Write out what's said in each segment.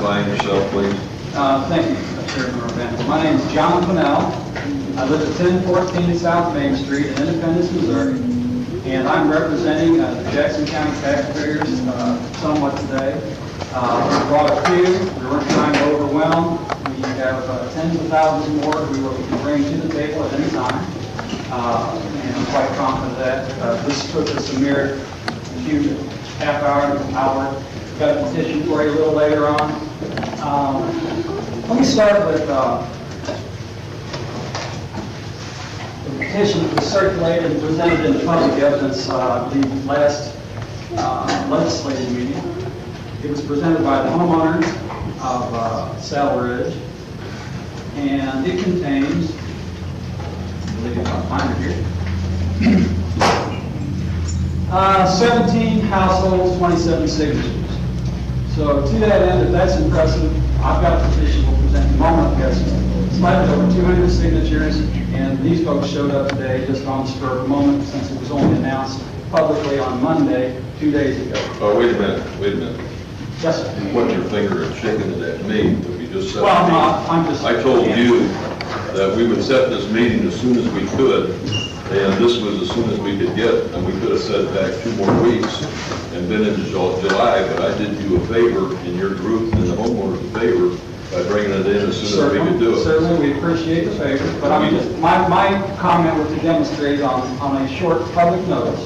identifying yourself, please. Thank you, Chairman Orban. My name is John Pinnell. I live at 1014 South Main Street in Independence, Missouri, and I'm representing the Jackson County taxpayers somewhat today. We brought a few. We weren't trying to overwhelm. We have tens of thousands more we can bring to the table at any time, and I'm quite confident of that. This took us a mere few half hour, an hour. Got a petition for you a little later on. Let me start with the petition that was circulated and presented in the public evidence the last legislative meeting. It was presented by the homeowners of Saddle Ridge, and it contains, I believe if I find it here, 17 households, 27 signatures. So to that end, if that's impressive, I've got a petition we'll present in a moment. We've got slightly over 200 signatures, and these folks showed up today just on the spur of the moment since it was only announced publicly on Monday, 2 days ago. Oh, wait a minute. Yes, sir. You put your finger and shaking it at me, but you just said. Well, I'm just. I told you that we would set this meeting as soon as we could, and this was as soon as we could get, and we could have set it back 2 more weeks and been into July, but I did you a favor in your group and the homeowners a favor by bringing it in as soon as we could do it. Certainly, we appreciate the favor, but I'm just, my comment was to demonstrate on a short public notice.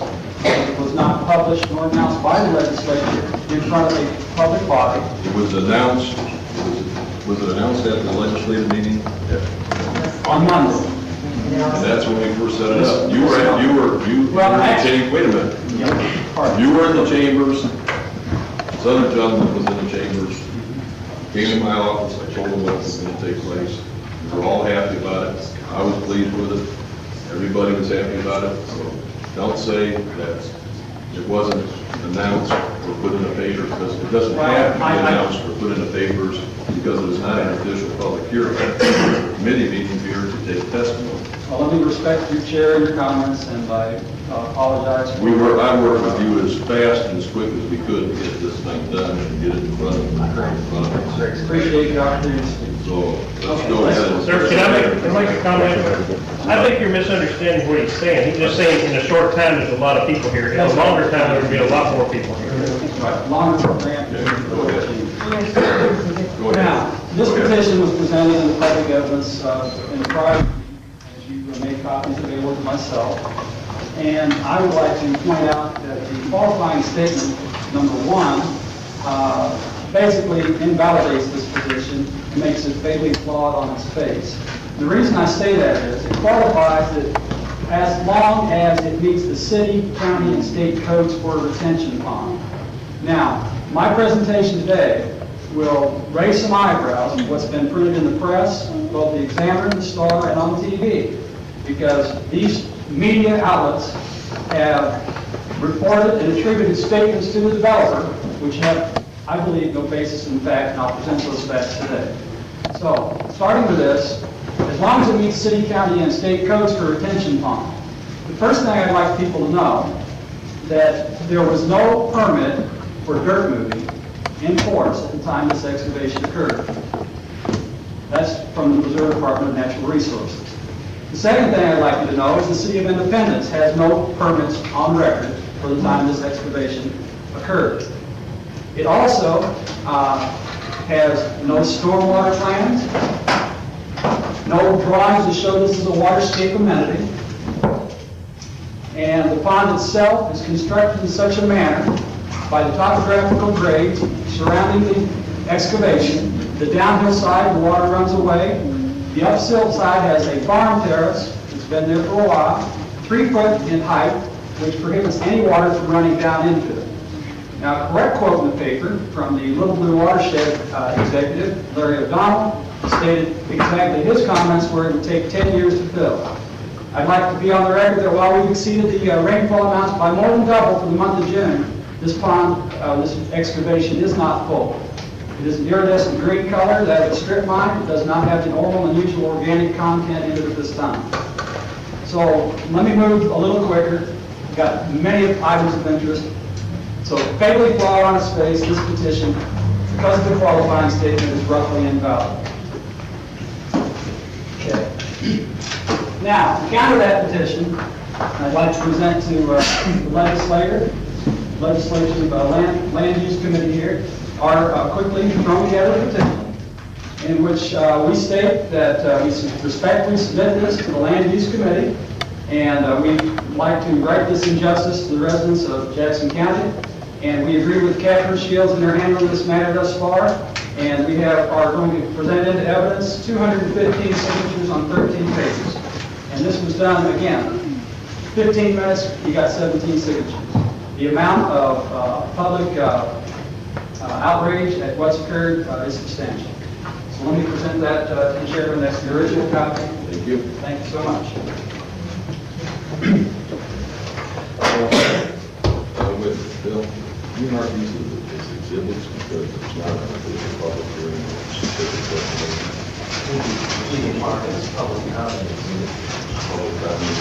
It was not published nor announced by the legislature in front of a public body. It was announced, was it announced at the legislative meeting? On Monday. And that's when we first set it up. You were in the chamber. Wait a minute. You were in the chambers. This other gentleman was in the chambers. Came in my office. I told him what was going to take place. We were all happy about it. I was pleased with it. Everybody was happy about it. So don't say that it wasn't announced or put in the paper, because it doesn't have to be announced or put in the papers, because it is not an official public hearing. Committee meeting here to take testimony. Well, let me respect your chair and your comments, and I apologize. I worked with you as fast and as quick as we could to get this thing done and get it in front of us. Appreciate the opportunity to speak. So let's go ahead. Sir, can I make a comment? I think you're misunderstanding what he's saying. He's just saying in a short time there's a lot of people here. In a longer time there would be a lot more people here. Right, longer program. Go ahead. Now, this petition was presented in the public evidence in the prior meeting, as you made copies available to myself. And I would like to point out that the qualifying statement, number 1, basically invalidates this petition and makes it fatally flawed on its face. The reason I say that is it qualifies that as long as it meets the city, county, and state codes for a retention pond. Now, my presentation today will raise some eyebrows of what's been printed in the press, both the Examiner, the Star, and on TV, because these media outlets have reported and attributed statements to the developer, which have, I believe, no basis in fact, and I'll present those facts today. So, starting with this, as long as it meets city, county, and state codes for a retention pond, the first thing I'd like people to know that there was no permit for dirt moving in force at the time this excavation occurred. That's from the Missouri Department of Natural Resources. The second thing I'd like you to know is the City of Independence has no permits on record for the time this excavation occurred. It also has no stormwater plans, no drawings to show this is a waterscape amenity, and the pond itself is constructed in such a manner by the topographical grades surrounding the excavation. The downhill side, the water runs away. The upsill side has a farm terrace that's been there for a while, 3 foot in height, which prohibits any water from running down into it. Now, a correct quote in the paper from the Little Blue Watershed executive, Larry O'Donnell, stated exactly his comments were it would take 10 years to fill. I'd like to be on the record that while we've exceeded the rainfall amounts by more than double for the month of June, this pond, this excavation is not full. It is an iridescent green color that is strip mined. It does not have the normal and usual organic content in it at this time. So let me move a little quicker. We've got many items of interest. So fatally flawed on its face, this petition because the qualifying statement is roughly invalid. Okay. Now, to counter that petition, I'd like to present to the legislature, land use committee here, our quickly thrown together petition, in which we state that we respectfully submit this to the land use committee, and we'd like to right this injustice to the residents of Jackson County. And we agree with Catherine Shields in her handling this matter thus far. And we are going to present into evidence 215 signatures on 13 pages. And this was done, again, 15 minutes, you got 17 signatures. The amount of public outrage at what's occurred is substantial. So let me present that to the chairman. That's the original copy. Thank you. Thank you so much. With Bill, you mark these as exhibits because it's not an official public hearing. We can mark it as public comment. Public comment.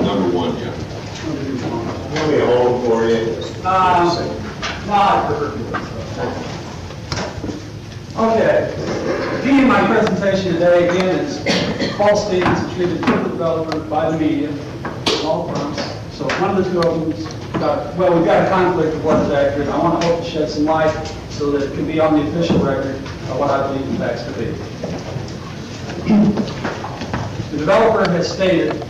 Number one, yeah. Let me hold for you. Okay. The theme of my presentation today, again, is false statements attributed to the developer by the media, all firms. So one of the two of them, we've got a conflict of what is accurate. I want to hope to shed some light so that it can be on the official record of what I believe the facts to be. The developer has stated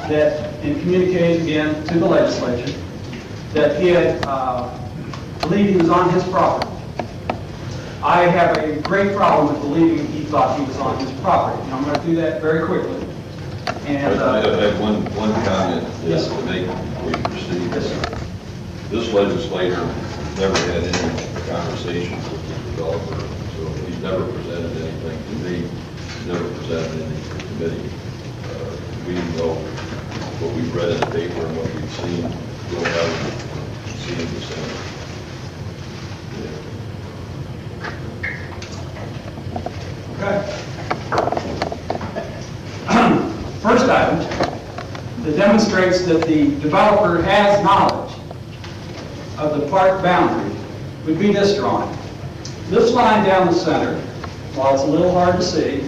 that, in communicating again to the legislature, that he had believed he was on his property. I have a great problem with believing he thought he was on his property. And I'm going to do that very quickly. And I have one comment yes, to make before you proceed. Yes, sir. This legislator never had any conversations with the developer, so he's never presented anything to me. He's never presented anything to the committee. We know what we've read in the paper and what we've seen. We'll have seen the same. Okay. First item that demonstrates that the developer has knowledge of the park boundary would be this drawing. This line down the center, while it's a little hard to see,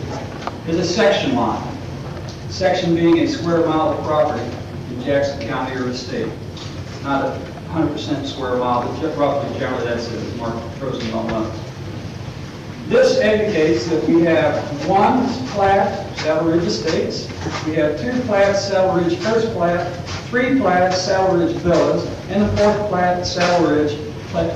is a section line. Section being a square mile of property in Jackson County or the state. Not a 100% square mile, but roughly, generally that's it. Mark Rosenbaum knows. This indicates that we have one plat, Saddle Ridge Estates. We have two plats, Saddle Ridge First Plat, three plats, Saddle Ridge Villas, and the fourth plat, Saddle Ridge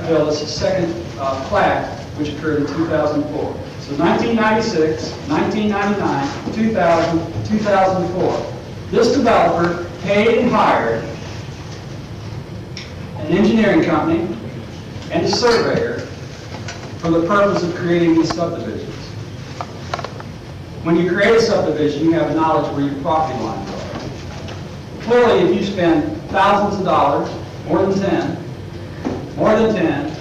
Villas, second plat, which occurred in 2004. So 1996, 1999, 2000, 2004. This developer paid and hired an engineering company and a surveyor for the purpose of creating these subdivisions. When you create a subdivision, you have knowledge where your property lines are. Clearly, if you spend thousands of dollars, more than 10, more than 10,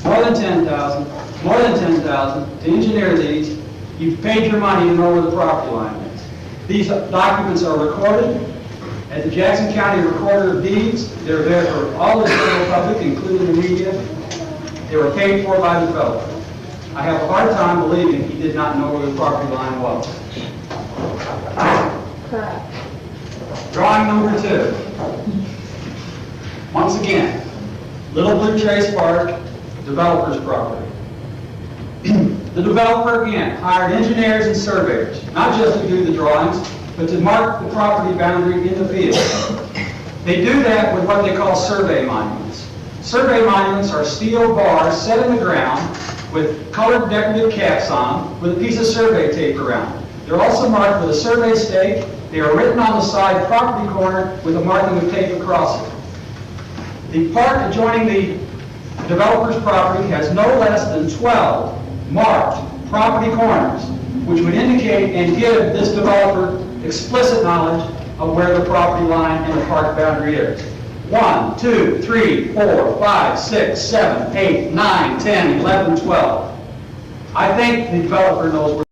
more than 10,000, more than 10,000 to engineer these, you've paid your money to know where the property line is. These documents are recorded at the Jackson County Recorder of Deeds. They're there for all the general public, including the media. They were paid for by the developer. I have a hard time believing he did not know where the property line was. Correct. Drawing number 2. Once again, Little Blue Trace Park, developer's property. The developer, again, hired engineers and surveyors, not just to do the drawings, but to mark the property boundary in the field. They do that with what they call survey monuments. Survey monuments are steel bars set in the ground with colored decorative caps on with a piece of survey tape around it. They're also marked with a survey stake. They are written on the side property corner with a marking of tape across it. The part adjoining the developer's property has no less than 12 marked property corners, which would indicate and give this developer explicit knowledge of where the property line and the park boundary is. 1, 2, 3, 4, 5, 6, 7, 8, 9, 10, 11, 12. I think the developer knows where